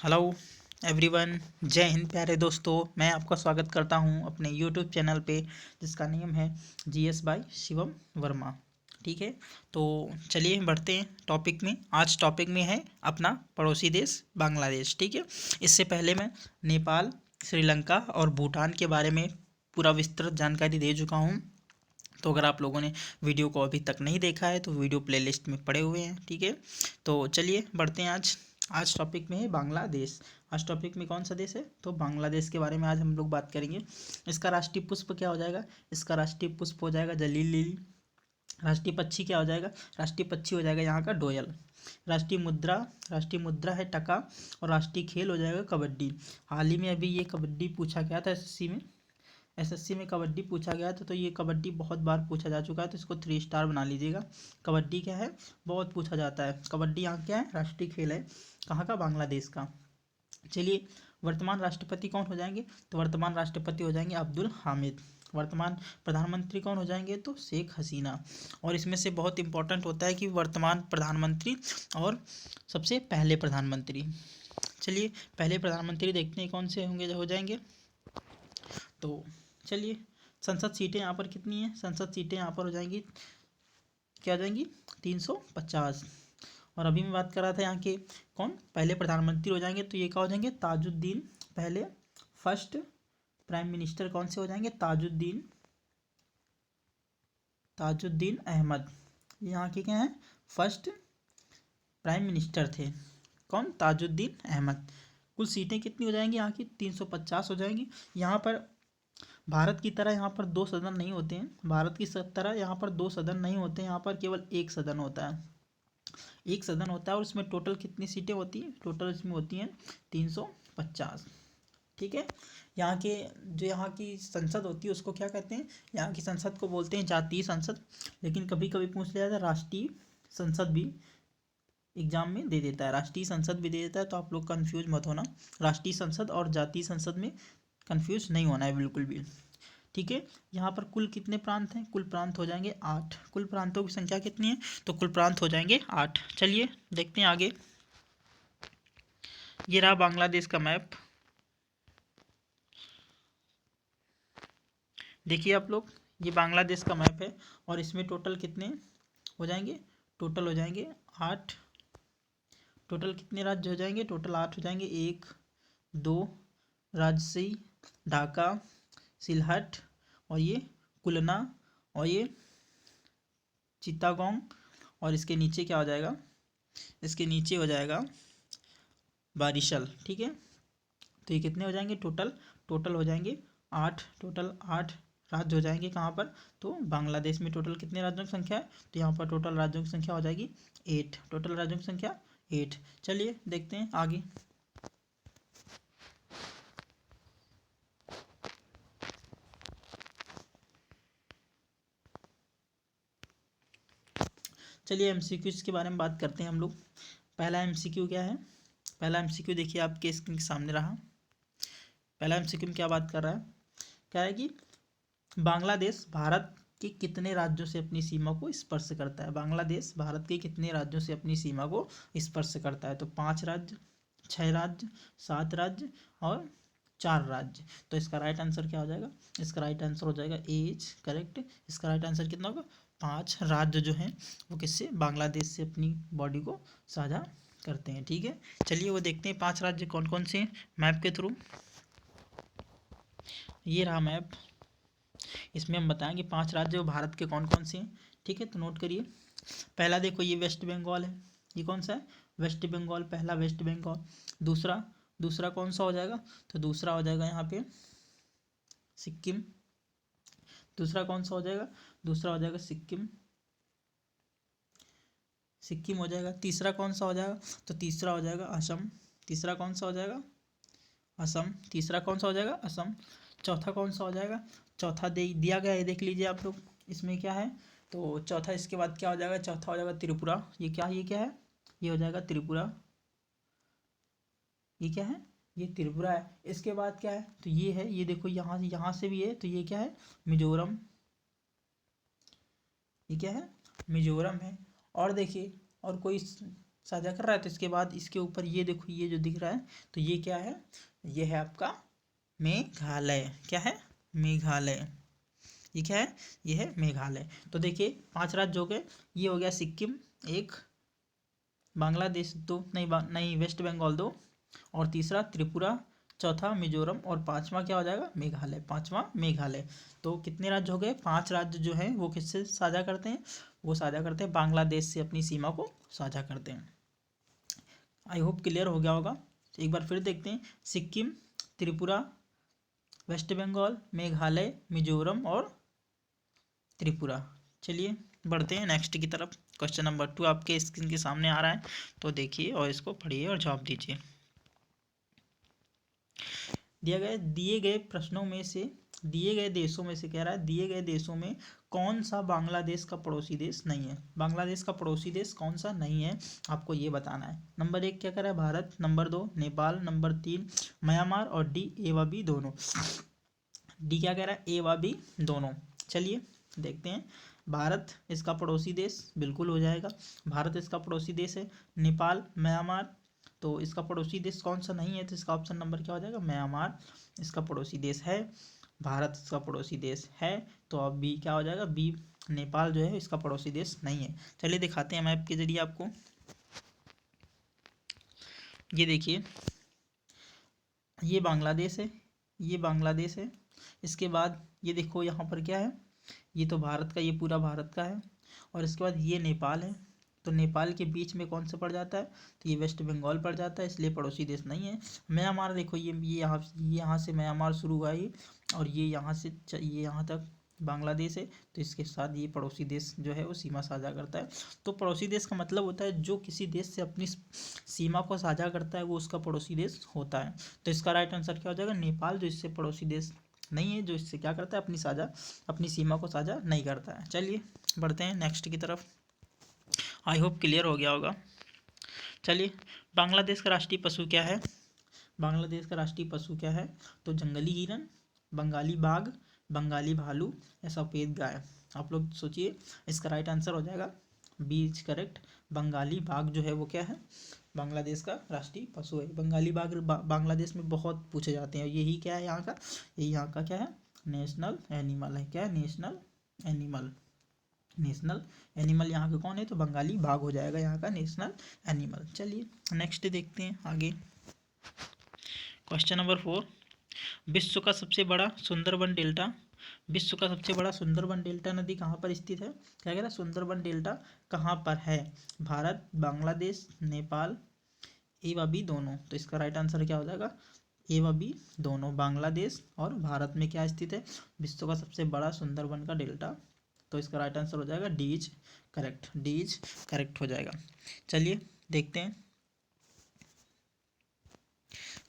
Hello everyone. जय हिंद प्यारे दोस्तों। मैं आपका स्वागत करता हूं अपने यूट्यूब चैनल पे जिसका नेम है जीएस बाय शिवम वर्मा। ठीक है, तो चलिए बढ़ते हैं टॉपिक में। आज टॉपिक में है अपना पड़ोसी देश बांग्लादेश। ठीक है, इससे पहले मैं नेपाल, श्रीलंका और भूटान के बारे में पूरा विस्तृत जानकारी दे चुका हूँ। तो अगर आप लोगों ने वीडियो को अभी तक नहीं देखा है तो वीडियो प्लेलिस्ट में पड़े हुए हैं। ठीक है, तो चलिए बढ़ते हैं। आज टॉपिक में है बांग्लादेश। आज टॉपिक में कौन सा देश है? तो बांग्लादेश के बारे में आज हम लोग बात करेंगे। इसका राष्ट्रीय पुष्प क्या हो जाएगा? इसका राष्ट्रीय पुष्प हो जाएगा जलील लिली। राष्ट्रीय पक्षी क्या हो जाएगा? राष्ट्रीय पक्षी हो जाएगा यहाँ का डोयल। राष्ट्रीय मुद्रा है टका। और राष्ट्रीय खेल हो जाएगा कबड्डी। हाल ही में अभी ये कबड्डी पूछा गया था एसएससी में कबड्डी पूछा गया था। तो ये कबड्डी बहुत बार पूछा जा चुका है, तो इसको 3 स्टार बना लीजिएगा। कबड्डी क्या है? बहुत पूछा जाता है। कबड्डी यहाँ क्या है? राष्ट्रीय खेल है। कहाँ का? बांग्लादेश का। चलिए, वर्तमान राष्ट्रपति कौन हो जाएंगे? तो वर्तमान राष्ट्रपति हो जाएंगे अब्दुल हामिद। वर्तमान प्रधानमंत्री कौन हो जाएंगे? तो शेख हसीना। और इसमें से बहुत इंपॉर्टेंट होता है कि वर्तमान प्रधानमंत्री और सबसे पहले प्रधानमंत्री। चलिए पहले प्रधानमंत्री देखते हैं कौन से होंगे जो हो जाएंगे। तो चलिए, संसद सीटें यहाँ पर कितनी हैं? संसद सीटें यहाँ पर हो जाएंगी, क्या हो जाएंगी? 350। और अभी मैं बात कर रहा था यहाँ के कौन पहले प्रधानमंत्री हो जाएंगे, तो ये क्या हो जाएंगे? ताजुद्दीन पहले। फर्स्ट प्राइम मिनिस्टर कौन से हो जाएंगे? ताजुद्दीन अहमद। यहाँ के क्या हैं? फर्स्ट प्राइम मिनिस्टर थे। कौन? ताजुद्दीन अहमद। कुल सीटें कितनी हो जाएंगी यहाँ की? 350 हो जाएंगी। यहाँ पर भारत की तरह यहाँ पर 2 सदन नहीं होते हैं। भारत की तरह यहाँ पर 2 सदन नहीं होते हैं। यहाँ पर केवल एक सदन होता है। एक सदन होता है और उसमें टोटल कितनी सीटें होती हैं? टोटल इसमें होती हैं 350। ठीक है, यहाँ की संसद होती है उसको क्या कहते हैं? यहाँ की संसद को बोलते हैं जातीय संसद। लेकिन कभी कभी पूछ लिया जाता है राष्ट्रीय संसद भी एग्जाम में दे देता है, राष्ट्रीय संसद भी दे देता है। तो आप लोग कंफ्यूज मत होना, राष्ट्रीय संसद और जातीय संसद में कंफ्यूज नहीं होना है बिल्कुल भी। ठीक है, यहाँ पर कुल कितने प्रांत हैं? कुल प्रांत हो जाएंगे 8। कुल प्रांतों की संख्या कितनी है? तो कुल प्रांत हो जाएंगे 8। चलिए देखते हैं आगे। ये रहा बांग्लादेश का मैप। देखिए आप लोग, ये बांग्लादेश का मैप है और इसमें टोटल कितने हो जाएंगे? टोटल हो जाएंगे 8। टोटल कितने राज्य हो जाएंगे? टोटल 8 हो जाएंगे। 1 2 राजशी, ढाका, सिलहट, और ये कुलना, और ये चित्तागोंग, और इसके नीचे क्या हो जाएगा? इसके नीचे हो जाएगा बारिशल। ठीक है, तो ये कितने हो जाएंगे? टोटल हो जाएंगे 8। टोटल 8 राज्य हो जाएंगे। कहाँ पर? तो बांग्लादेश में टोटल कितने राज्यों की संख्या है? तो यहाँ पर टोटल राज्यों की संख्या हो जाएगी 8। टोटल राज्यों की संख्या 8। चलिए देखते हैं आगे। चलिए एमसीक्यूज के बारे में बात करते हैं हम लोग। पहला एमसीक्यू क्या है? पहला एमसीक्यू देखिए आपके स्क्रीन के सामने रहा। पहला एमसीक्यू में क्या बात कर रहा है? क्या है कि बांग्लादेश भारत के कितने राज्यों से अपनी सीमा को स्पर्श करता है? बांग्लादेश भारत के कितने राज्यों से अपनी सीमा को स्पर्श करता है? तो 5 राज्य, 6 राज्य, 7 राज्य और 4 राज्य। तो इसका राइट आंसर क्या हो जाएगा? इसका राइट आंसर हो जाएगा एज करेक्ट। इसका राइट आंसर कितना होगा? 5 राज्य जो हैं वो किससे? बांग्लादेश से अपनी बॉडी को साझा करते हैं। ठीक है, चलिए वो देखते हैं 5 राज्य कौन कौन से हैं मैप के थ्रू। ये रहा मैप। इसमें हम बताएंगे 5 राज्य वो भारत के कौन कौन से हैं। ठीक है, तो नोट करिए। पहला देखो, ये वेस्ट बंगाल है। ये कौन सा है? वेस्ट बंगाल। पहला वेस्ट बंगाल। दूसरा दूसरा कौन सा हो जाएगा? तो दूसरा हो जाएगा यहाँ पे सिक्किम। दूसरा कौन सा हो जाएगा? दूसरा हो जाएगा सिक्किम। सिक्किम हो जाएगा। तीसरा कौन सा हो जाएगा? तो तीसरा हो जाएगा असम। तीसरा कौन सा हो जाएगा? असम। तीसरा कौन सा हो जाएगा? असम। चौथा कौन सा हो जाएगा? चौथा दिया गया है, देख लीजिए आप लोग इसमें क्या है। तो चौथा इसके बाद क्या हो जाएगा? चौथा हो जाएगा त्रिपुरा। ये क्या है? ये हो जाएगा त्रिपुरा। ये क्या है? ये त्रिपुरा है। इसके बाद क्या है? तो ये है, ये देखो यहाँ से भी है। तो ये क्या है? मिजोरम। ये क्या है? मिजोरम है। और देखिए, और कोई साझा कर रहा है। तो इसके बाद इसके ऊपर ये देखो, ये जो दिख रहा है, तो ये क्या है, ये है आपका मेघालय। क्या है, मेघालय। ये क्या है, ये है मेघालय। तो देखिए 5 राज्य हो गए। ये हो गया सिक्किम एक, बांग्लादेश दो, नहीं वेस्ट बंगाल दो, और तीसरा त्रिपुरा, चौथा मिजोरम, और पांचवा क्या हो जाएगा, मेघालय। पांचवा मेघालय। तो कितने राज्य हो गए, 5 राज्य जो हैं वो किससे साझा करते हैं, वो साझा करते हैं बांग्लादेश से, अपनी सीमा को साझा करते हैं। आई होप क्लियर हो गया होगा। एक बार फिर देखते हैं, सिक्किम, त्रिपुरा, वेस्ट बंगाल, मेघालय, मिजोरम और त्रिपुरा। चलिए बढ़ते हैं नेक्स्ट की तरफ। क्वेश्चन नंबर 2 आपके स्क्रीन के सामने आ रहा है, तो देखिए और इसको पढ़िए और जवाब दीजिए। दिए गए प्रश्नों में से, दिए गए देशों में से कह रहा है, दिए गए देशों में कौन सा बांग्लादेश का पड़ोसी देश नहीं है। बांग्लादेश का पड़ोसी देश कौन सा नहीं है, आपको ये बताना है। नंबर 1 क्या कह रहा है, Bharat. Number 2 Nepal. Number 3 Myanmar. और डी ए व बी दोनों। डी क्या कह रहा है, ए व बी दोनों। चलिए देखते हैं। भारत इसका पड़ोसी देश बिल्कुल हो जाएगा, भारत इसका पड़ोसी देश है। नेपाल, म्यांमार, तो इसका पड़ोसी देश कौन सा नहीं है, तो इसका ऑप्शन नंबर क्या हो जाएगा, म्यांमार इसका पड़ोसी देश है। भारत इसका पड़ोसी देश है, तो अब बी क्या हो जाएगा, बी नेपाल जो है इसका पड़ोसी देश नहीं है। चलिए दिखाते हैं मैप के जरिए आपको। ये देखिए, ये बांग्लादेश है, ये बांग्लादेश है। इसके बाद ये देखो यहाँ पर क्या है, ये तो भारत का, ये पूरा भारत का है। और इसके बाद ये नेपाल है, तो नेपाल के बीच में कौन सा पड़ जाता है, तो ये वेस्ट बंगाल पड़ जाता है, इसलिए पड़ोसी देश नहीं है। म्यांमार देखो, ये यहाँ से म्यांमार शुरू हुआ है, और ये यहाँ से ये यहाँ तक बांग्लादेश है, तो इसके साथ ये पड़ोसी देश जो है वो सीमा साझा करता है। तो पड़ोसी देश का मतलब होता है जो किसी देश से अपनी सीमा को साझा करता है, वो उसका पड़ोसी देश होता है। तो इसका राइट आंसर क्या हो जाएगा, नेपाल, जो इससे पड़ोसी देश नहीं है, जो इससे क्या करता है, अपनी सीमा को साझा नहीं करता है। चलिए बढ़ते हैं नेक्स्ट की तरफ। आई होप क्लियर हो गया होगा। चलिए, बांग्लादेश का राष्ट्रीय पशु क्या है, बांग्लादेश का राष्ट्रीय पशु क्या है, तो जंगली हिरन, बंगाली बाघ, बंगाली भालू या सफ़ेद गाय। आप लोग सोचिए, इसका राइट आंसर हो जाएगा बी इज करेक्ट। बंगाली बाघ जो है वो क्या है, बांग्लादेश का राष्ट्रीय पशु है। बंगाली बाघ बांग्लादेश में बहुत पूछे जाते हैं, यही क्या है यहाँ का, यही यहाँ का क्या है, नेशनल एनिमल है। क्या है, नेशनल एनिमल। नेशनल एनिमल यहाँ का कौन है, तो बंगाली बाघ हो जाएगा यहाँ का नेशनल एनिमल। चलिए नेक्स्ट देखते हैं आगे। क्वेश्चन नंबर 4, विश्व का सबसे बड़ा सुंदरबन डेल्टा, विश्व का सबसे बड़ा सुंदरबन डेल्टा नदी कहाँ पर स्थित है। क्या कह रहा है, सुंदरबन डेल्टा कहाँ पर है, भारत, बांग्लादेश, नेपाल, ए व बी दोनों। तो इसका राइट आंसर क्या हो जाएगा, ए व बी दोनों। बांग्लादेश और भारत में क्या स्थित है, विश्व का सबसे बड़ा सुंदरबन का डेल्टा। तो इसका राइट आंसर हो जाएगा D is correct, D is correct हो जाएगा। चलिए देखते हैं,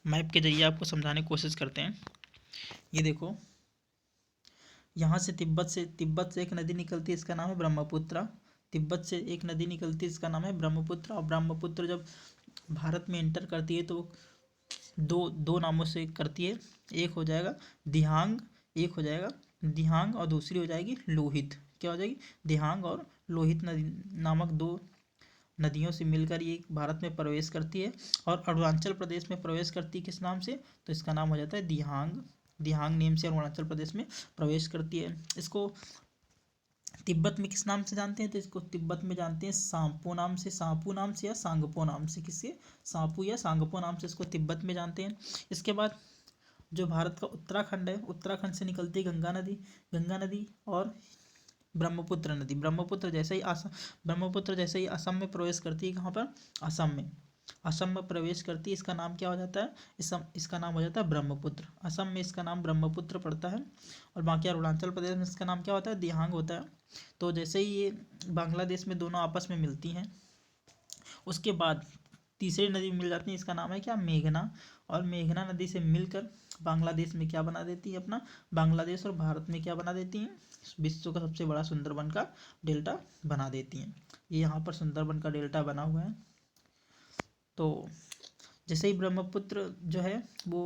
मैप के जरिए आपको समझाने की कोशिश करते हैं। ये देखो, यहाँ से तिब्बत से एक नदी निकलती है, इसका नाम है ब्रह्मपुत्र। तिब्बत से एक नदी निकलती है, इसका नाम है ब्रह्मपुत्र। और ब्रह्मपुत्र जब भारत में एंटर करती है तो दो नामों से करती है। एक हो जाएगा दिहांग, एक हो जाएगा दिहांग, और दूसरी हो जाएगी लोहित। क्या हो जाएगी, दिहांग और लोहित नदी नामक 2 नदियों से मिलकर ये भारत में प्रवेश करती है। और अरुणाचल प्रदेश में प्रवेश करती है किस नाम से, तो इसका नाम हो जाता है दिहांग। दिहांग नेम से अरुणाचल प्रदेश में प्रवेश करती है। इसको तिब्बत में किस नाम से जानते हैं, तो इसको तिब्बत में जानते हैं सांपो नाम से, सांपू नाम से या सांगपो नाम से। किससे, सांपू या सांगपो नाम से इसको तिब्बत में जानते हैं। इसके बाद जो भारत का उत्तराखंड है, उत्तराखंड से निकलती है गंगा नदी और ब्रह्मपुत्र नदी। ब्रह्मपुत्र जैसे ही असम में प्रवेश करती है, कहाँ पर, असम में प्रवेश करती है, इसका नाम क्या हो जाता है, इसका नाम हो जाता है ब्रह्मपुत्र। असम में इसका नाम ब्रह्मपुत्र पड़ता है, और बाकी अरुणाचल प्रदेश में इसका नाम क्या होता है, दिहांग होता है। तो जैसे ही ये बांग्लादेश में दोनों आपस में मिलती हैं, उसके बाद तीसरी नदी मिल जाती है, इसका नाम है क्या, मेघना। और मेघना नदी से मिलकर बांग्लादेश में क्या बना देती है, अपना बांग्लादेश और भारत में क्या बना देती हैं, विश्व का सबसे बड़ा सुंदरबन का डेल्टा बना देती हैं। ये यहाँ पर सुंदरबन का डेल्टा बना हुआ है। तो जैसे ही ब्रह्मपुत्र जो है वो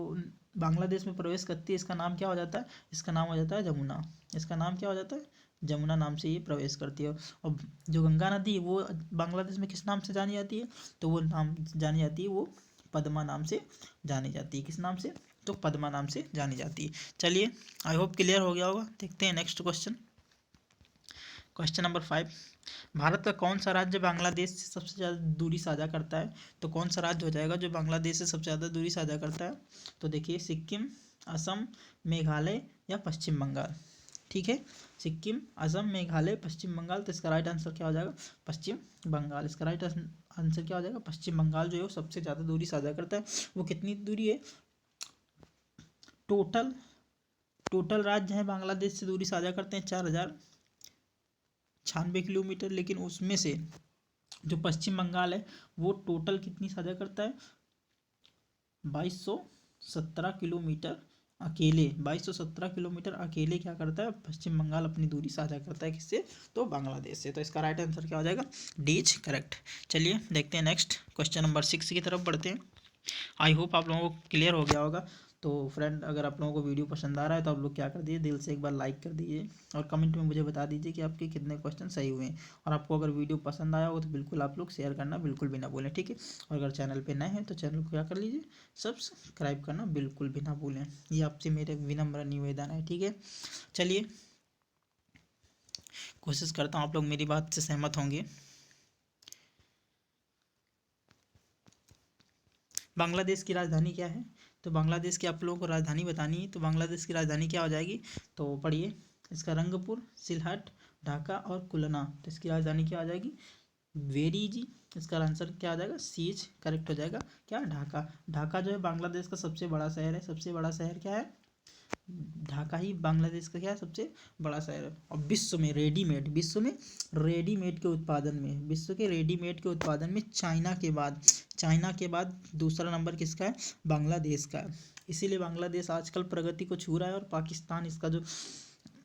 बांग्लादेश में प्रवेश करती है, इसका नाम क्या हो जाता है, इसका नाम हो जाता है जमुना। इसका नाम क्या हो जाता है, जमुना नाम से ये प्रवेश करती है। और जो गंगा नदी है वो बांग्लादेश में किस नाम से जानी जाती है, तो वो नाम जानी जाती है, वो पद्मा नाम से जानी जाती है। किस नाम से, तो पद्मा नाम से जानी जाती है। चलिए, आई होप क्लियर हो गया होगा। देखते हैं next question. Question number 5, Bharat का कौन सा राज्य बांग्लादेश से सबसे ज़्यादा दूरी साझा करता है। तो कौन सा राज्य हो जाएगा जो बांग्लादेश से सबसे ज़्यादा दूरी साझा करता है, तो देखिए सिक्किम, असम, मेघालय या पश्चिम बंगाल। ठीक है, सिक्किम, असम, मेघालय, पश्चिम बंगाल। तो इसका राइट आंसर क्या हो जाएगा, पश्चिम बंगाल। इसका राइट आंसर क्या हो जाएगा, पश्चिम बंगाल जो है वो सबसे ज़्यादा दूरी साझा करता है। वो कितनी दूरी है, टोटल टोटल राज्य हैं बांग्लादेश से दूरी साझा करते हैं 4096 किलोमीटर, लेकिन उसमें से जो पश्चिम बंगाल है वो टोटल कितनी साझा करता है, 2217 किलोमीटर अकेले। 2217 किलोमीटर अकेले क्या करता है, पश्चिम बंगाल अपनी दूरी साझा करता है किससे, तो बांग्लादेश से। तो इसका राइट आंसर क्या हो जाएगा, डी इज करेक्ट। चलिए देखते हैं नेक्स्ट क्वेश्चन नंबर 6 की तरफ बढ़ते हैं। आई होप आप लोगों को क्लियर हो गया होगा। तो फ्रेंड, अगर आप लोगों को वीडियो पसंद आ रहा है तो आप लोग क्या कर दीजिए, दिल से एक बार लाइक कर दीजिए और कमेंट में मुझे बता दीजिए कि आपके कितने क्वेश्चन सही हुए हैं। और आपको अगर वीडियो पसंद आया हो तो बिल्कुल आप लोग शेयर करना बिल्कुल भी ना भूलें, ठीक है। और अगर चैनल पे नए हैं तो चैनल को क्या कर लीजिए, सब्सक्राइब करना बिल्कुल भी ना भूलें। ये आपसे मेरे विनम्र निवेदन है, ठीक है। चलिए, कोशिश करता हूँ आप लोग मेरी बात से सहमत होंगे। बांग्लादेश की राजधानी क्या है, तो बांग्लादेश की आप लोगों को राजधानी बतानी है। तो बांग्लादेश की राजधानी क्या हो जाएगी, तो पढ़िए, इसका रंगपुर, सिलहट, ढाका और कुलना। तो इसकी राजधानी क्या हो जाएगी, वेरी इजी। इसका आंसर क्या हो जाएगा, सी इज करेक्ट हो जाएगा। क्या, ढाका। ढाका जो है बांग्लादेश का सबसे बड़ा शहर है। सबसे बड़ा शहर क्या है, ढाका ही बांग्लादेश का क्या है, सबसे बड़ा शहर है। और विश्व में रेडीमेड, विश्व के रेडीमेड के उत्पादन में चाइना के बाद दूसरा नंबर किसका है, बांग्लादेश का है। इसीलिए बांग्लादेश आजकल प्रगति को छू रहा है। और पाकिस्तान इसका जो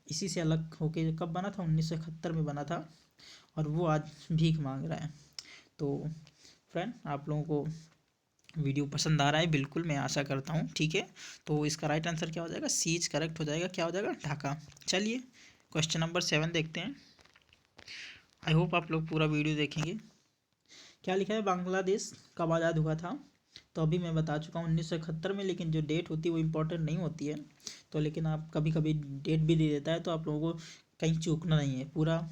इसी से अलग होके कब बना था, 1971 में बना था। और वो आज भीख मांग रहा है। तो फ्रेंड, आप लोगों को वीडियो पसंद आ रहा है, बिल्कुल मैं आशा करता हूँ, ठीक है। तो इसका राइट आंसर क्या हो जाएगा, सी इज करेक्ट हो जाएगा। क्या हो जाएगा, ढाका। चलिए क्वेश्चन नंबर 7 देखते हैं। आई होप आप लोग पूरा वीडियो देखेंगे। क्या लिखा है, बांग्लादेश कब आज़ाद हुआ था, तो अभी मैं बता चुका हूँ 1971 में। लेकिन जो डेट होती है वो इम्पोर्टेंट नहीं होती है, तो लेकिन आप कभी कभी डेट भी दे देता है, तो आप लोगों को कहीं चूकना नहीं है, पूरा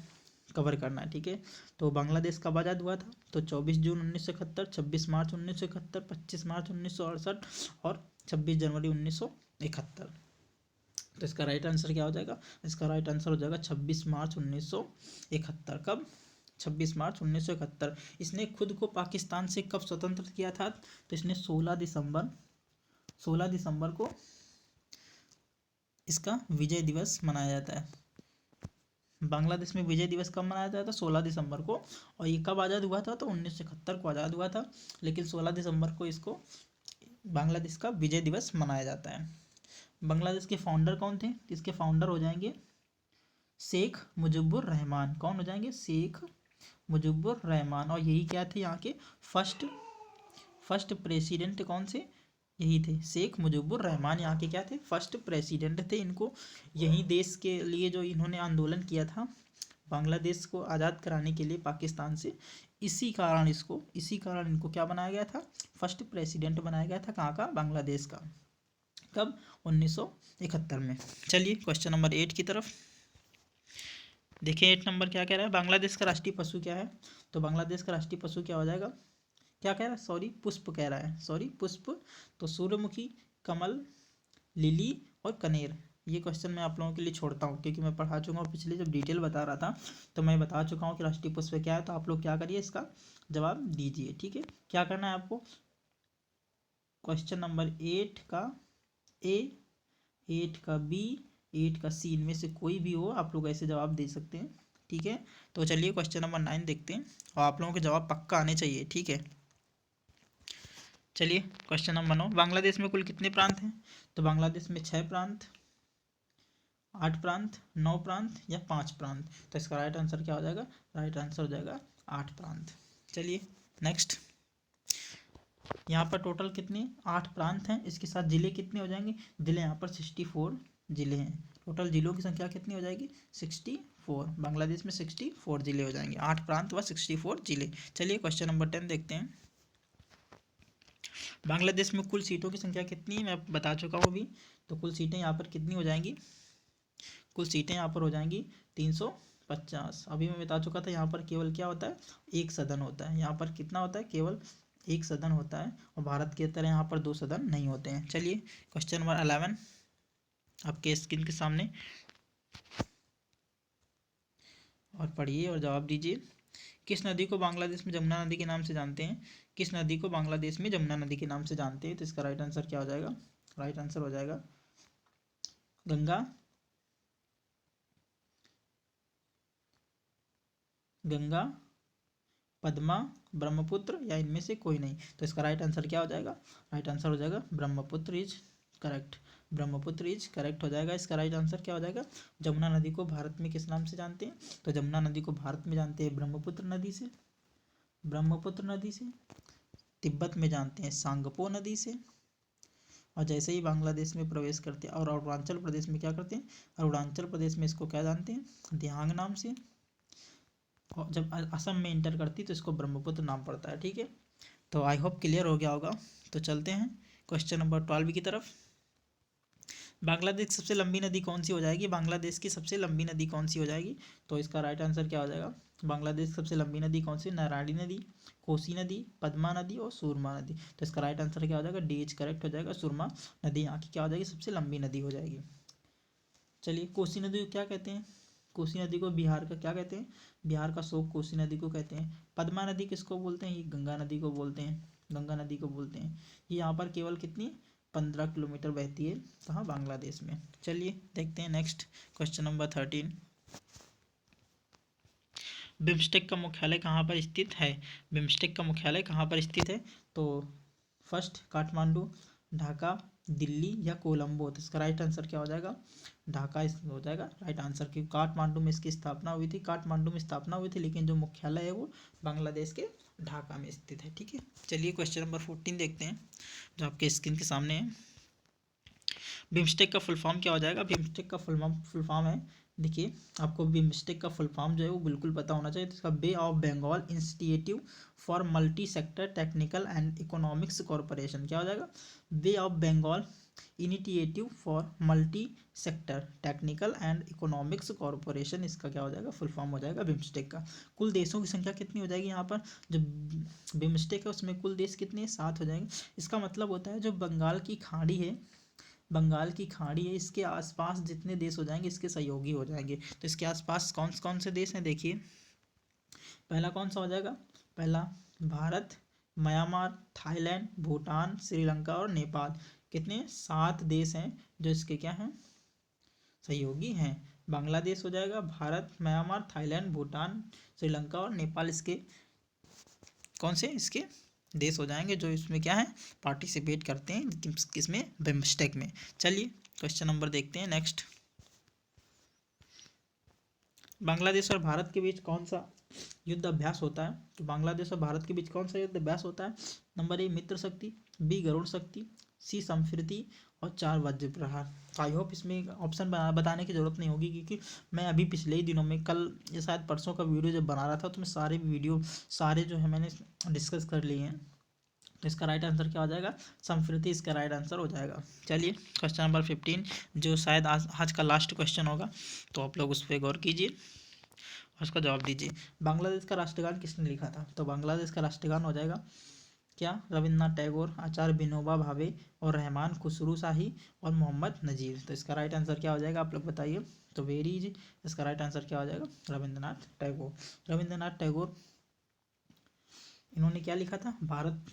कवर करना है, ठीक है। तो बांग्लादेश कब आज़ाद हुआ था, तो 24 जून 1971, 26 मार्च 1971, 25 मार्च 1968 और 26 जनवरी 1971। तो इसका राइट आंसर क्या हो जाएगा, इसका राइट आंसर हो जाएगा 26 मार्च 1971। कब, 26 मार्च 1971। इसने खुद को पाकिस्तान से कब स्वतंत्र किया था, तो इसने 16 दिसंबर को इसका विजय दिवस मनाया जाता है। बांग्लादेश में विजय दिवस कब मनाया जाता था, 16 दिसंबर को। और ये कब आज़ाद हुआ था, तो 1971 को आज़ाद हुआ था। लेकिन 16 दिसंबर को इसको बांग्लादेश का विजय दिवस मनाया जाता है। बांग्लादेश के फाउंडर कौन थे, इसके फाउंडर हो जाएंगे शेख मुजिबुर रहमान। कौन हो जाएंगे, शेख मुजिबुर रहमान। और यही क्या थे, यहाँ के फर्स्ट प्रेसिडेंट कौन से, यही थे शेख मुजिबुर रहमान। यहाँ के क्या थे, फर्स्ट प्रेसिडेंट थे। इनको यही देश के लिए जो इन्होंने आंदोलन किया था बांग्लादेश को आज़ाद कराने के लिए पाकिस्तान से, इसी कारण इनको क्या बनाया गया था, फर्स्ट प्रेसिडेंट बनाया गया था। कहाँ का, बांग्लादेश का। कब, 1971 में। चलिए क्वेश्चन नंबर 8 की तरफ देखिए। 8 नंबर क्या कह रहा है, बांग्लादेश का राष्ट्रीय पशु क्या है, तो बांग्लादेश का राष्ट्रीय पशु क्या हो जाएगा, क्या कह रहा है, सॉरी पुष्प कह रहा है, सॉरी पुष्प। तो सूर्यमुखी, कमल, लिली और कनेर। ये क्वेश्चन मैं आप लोगों के लिए छोड़ता हूँ, क्योंकि मैं पढ़ा चुका हूँ। पिछले जब डिटेल बता रहा था तो मैं बता चुका हूँ कि राष्ट्रीय पुष्प क्या है। तो आप लोग क्या करिए, इसका जवाब दीजिए, ठीक है। क्या करना है आपको, क्वेश्चन नंबर 8 का ए, 8 का बी, 8 का सी, इनमें से कोई भी हो आप लोग ऐसे जवाब दे सकते हैं, ठीक है। तो चलिए क्वेश्चन नंबर 9 देखते हैं, और आप लोगों के जवाब पक्का आने चाहिए, ठीक है। चलिए क्वेश्चन नंबर 9, बांग्लादेश में कुल कितने प्रांत हैं, तो बांग्लादेश में 6 प्रांत, 8 प्रांत, 9 प्रांत या 5 प्रांत। तो इसका राइट आंसर क्या हो जाएगा, राइट आंसर हो जाएगा 8 प्रांत। चलिए नेक्स्ट, यहाँ पर टोटल कितने, 8 प्रांत हैं। इसके साथ जिले कितने हो जाएंगे, जिले यहाँ पर 64 जिले हैं। टोटल जिलों की संख्या कितनी हो जाएगी, 64। 64, बांग्लादेश में 64 जिले हो जाएंगे, 8 प्रांत व 64 जिले। चलिए क्वेश्चन नंबर 10 देखते हैं। बांग्लादेश में कुल सीटों की संख्या कितनी है, मैं बता चुका हूँ अभी। तो कुल सीटें यहाँ पर कितनी हो जाएंगी, कुल सीटें यहाँ पर हो जाएंगी 350। अभी मैं बता चुका था यहाँ पर केवल क्या होता है, एक सदन होता है। यहाँ पर कितना होता है, केवल एक सदन होता है, और भारत की तरह यहाँ पर 2 सदन नहीं होते हैं। चलिए क्वेश्चन नंबर 11 आपके स्क्रीन के सामने, और पढ़िए और जवाब दीजिए। किस नदी को बांग्लादेश में जमुना नदी के नाम से जानते हैं, किस नदी को बांग्लादेश में जमुना नदी के नाम से जानते हैं। तो इसका राइट आंसर क्या हो जाएगा, राइट आंसर हो जाएगा गंगा, गंगा, पद्मा, ब्रह्मपुत्र, या इनमें से कोई नहीं। तो इसका राइट आंसर क्या हो जाएगा, राइट आंसर हो जाएगा Brahmaputra is correct, Brahmaputra is correct हो जाएगा। इसका राइट आंसर क्या हो जाएगा, जमुना नदी को भारत में किस नाम से जानते हैं, तो जमुना नदी को भारत में जानते हैं ब्रह्मपुत्र नदी से, ब्रह्मपुत्र नदी से। तिब्बत में जानते हैं सांगपो नदी से, और जैसे ही बांग्लादेश में प्रवेश करते हैं, और अरुणाचल प्रदेश में क्या करते हैं, अरुणाचल प्रदेश में इसको क्या जानते हैं, दिहांग नाम से। और जब असम में इंटर करती तो इसको ब्रह्मपुत्र नाम पड़ता है। ठीक है, तो आई होप क्लियर हो गया होगा। तो चलते हैं क्वेश्चन नंबर 12 की तरफ। बांग्लादेश की सबसे लंबी नदी कौन सी हो जाएगी, बांग्लादेश की सबसे लंबी नदी कौन सी हो जाएगी। तो इसका राइट आंसर क्या हो जाएगा, बांग्लादेश की सबसे लंबी नदी कौन सी, नारायणी नदी, कोसी नदी, पद्मा नदी और सुरमा नदी। तो इसका राइट आंसर क्या हो जाएगा, डी इज करेक्ट हो जाएगा, सुरमा नदी यहाँ की क्या हो जाएगी, सबसे लंबी नदी हो जाएगी। चलिए कोसी नदी को क्या कहते हैं, कोसी नदी को बिहार का क्या कहते हैं, बिहार का शोक कोसी नदी को कहते हैं। पद्मा नदी किसको बोलते हैं, ये गंगा नदी को बोलते हैं, गंगा नदी को बोलते हैं। ये यहाँ पर केवल कितनी 15 किलोमीटर बहती है, कहाँ, बांग्लादेश में। चलिए देखते हैं नेक्स्ट क्वेश्चन नंबर 13। बिम्स्टेक का मुख्यालय कहाँ पर स्थित है, बिम्स्टेक का मुख्यालय कहाँ पर स्थित है। तो फर्स्ट काठमांडू, ढाका, दिल्ली या कोलंबो। तो इसका राइट आंसर क्या हो जाएगा, ढाका हो जाएगा राइट आंसर। क्योंकि काठमांडू में इसकी स्थापना हुई थी, काठमांडू में स्थापना हुई थी, लेकिन जो मुख्यालय है वो बांग्लादेश के ढाका में स्थित है। ठीक है, चलिए क्वेश्चन नंबर 14 देखते हैं, जो आपके स्क्रीन के सामने है। बिम्स्टेक का फुल फॉर्म क्या हो जाएगा, बिम्स्टेक का फुल फॉर्म है, देखिए आपको बिम्स्टेक का फुल फॉर्म जो है वो बिल्कुल पता होना चाहिए। तो इसका bay of Bengal institute for multi sector technical and economics corporation क्या हो जाएगा, bay of Bengal initiative for multi sector technical and economics corporation, इसका क्या हो जाएगा, फुल फॉर्म हो जाएगा बिम्स्टेक का। कुल देशों की संख्या कितनी हो जाएगी, यहाँ पर जो बिम्स्टेक है उसमें कुल देश कितने, 7 हो जाएंगे। इसका मतलब होता है जो बंगाल की खाड़ी है, बंगाल की खाड़ी है, इसके आसपास जितने देश हो जाएंगे इसके सहयोगी हो जाएंगे। तो इसके आसपास कौन कौन से देश हैं, देखिए पहला कौन सा हो जाएगा, पहला भारत, म्यांमार, थाईलैंड, भूटान, श्रीलंका और नेपाल। कितने, 7 देश हैं जो इसके क्या हैं, सहयोगी हैं। बांग्लादेश हो जाएगा, भारत, म्यांमार, थाईलैंड, भूटान, श्रीलंका और नेपाल इसके कौन से, इसके देश हो जाएंगे जो इसमें क्या है, पार्टिसिपेट करते हैं किसमें, बिम्स्टेक में। चलिए क्वेश्चन नंबर देखते हैं नेक्स्ट। बांग्लादेश और भारत के बीच कौन सा युद्ध अभ्यास होता है, तो बांग्लादेश और भारत के बीच कौन सा युद्ध अभ्यास होता है। नंबर ए मित्र शक्ति, बी गरुड़ शक्ति, सी संफिरति और 4 वज्र प्रहार। आई होप इसमें ऑप्शन बताने की जरूरत नहीं होगी, क्योंकि मैं अभी पिछले ही दिनों में, कल या शायद परसों का वीडियो जब बना रहा था तो मैं सारे वीडियो सारे जो है मैंने डिस्कस कर लिए हैं। तो इसका राइट आंसर क्या हो जाएगा, संफिरति इसका राइट आंसर हो जाएगा। चलिए क्वेश्चन नंबर 15, जो शायद आज का लास्ट क्वेश्चन होगा, तो आप लोग उस पर गौर कीजिए और उसका जवाब दीजिए। बांग्लादेश का राष्ट्रगान किसने लिखा था, तो बांग्लादेश का राष्ट्रगान हो जाएगा क्या, रविन्द्रनाथ टैगोर, आचार्य विनोबा भावे और रहमान खुसरू शाही और मोहम्मद नजीर। तो इसका राइट आंसर क्या हो जाएगा, आप लोग बताइए। तो वेरी इजी, इसका राइट आंसर क्या हो जाएगा, रविन्द्रनाथ टैगोर। रविन्द्रनाथ टैगोर इन्होंने क्या लिखा था, भारत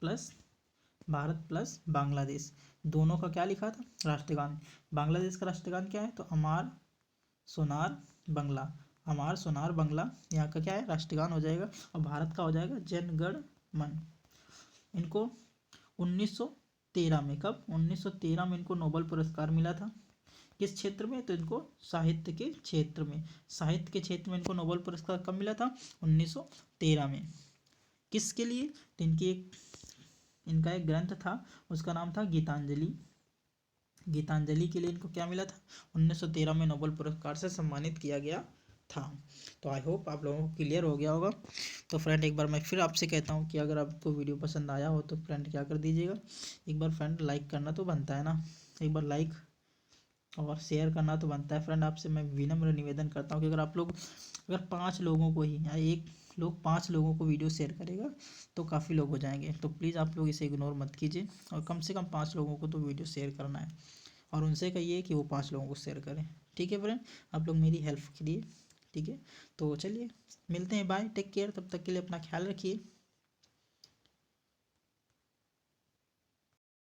प्लस बांग्लादेश दोनों का क्या लिखा था, राष्ट्रगान। बांग्लादेश का राष्ट्रगान क्या है, तो अमार सोनार बंगला, अमार सोनार बंगला यहाँ का क्या है, राष्ट्रगान हो जाएगा। और भारत का हो जाएगा जन गण मन। इनको 1913 में, कब, 1913 में इनको नोबेल पुरस्कार मिला था। किस क्षेत्र में, तो इनको साहित्य के क्षेत्र में, साहित्य के क्षेत्र में इनको नोबेल पुरस्कार कब मिला था, 1913 में। किसके लिए, तो इनका एक ग्रंथ था, उसका नाम था गीतांजलि, गीतांजलि के लिए इनको क्या मिला था, 1913 में नोबेल पुरस्कार से सम्मानित किया गया था। तो आई होप आप लोगों को क्लियर हो गया होगा। तो फ्रेंड एक बार मैं फिर आपसे कहता हूँ कि अगर आपको वीडियो पसंद आया हो तो फ्रेंड क्या कर दीजिएगा, एक बार फ्रेंड लाइक करना तो बनता है ना, एक बार लाइक और शेयर करना तो बनता है। फ्रेंड आपसे मैं विनम्र निवेदन करता हूँ कि अगर 5 लोगों को ही या एक लोग 5 लोगों को वीडियो शेयर करेगा तो काफ़ी लोग हो जाएंगे। तो प्लीज़ आप लोग इसे इग्नोर मत कीजिए और कम से कम 5 लोगों को तो वीडियो शेयर करना है और उनसे कहिए कि वो 5 लोगों को शेयर करें। ठीक है फ्रेंड, आप लोग मेरी हेल्प करिए। ठीक है, तो चलिए मिलते हैं, बाय, टेक केयर, तब तक के लिए अपना ख्याल रखिए।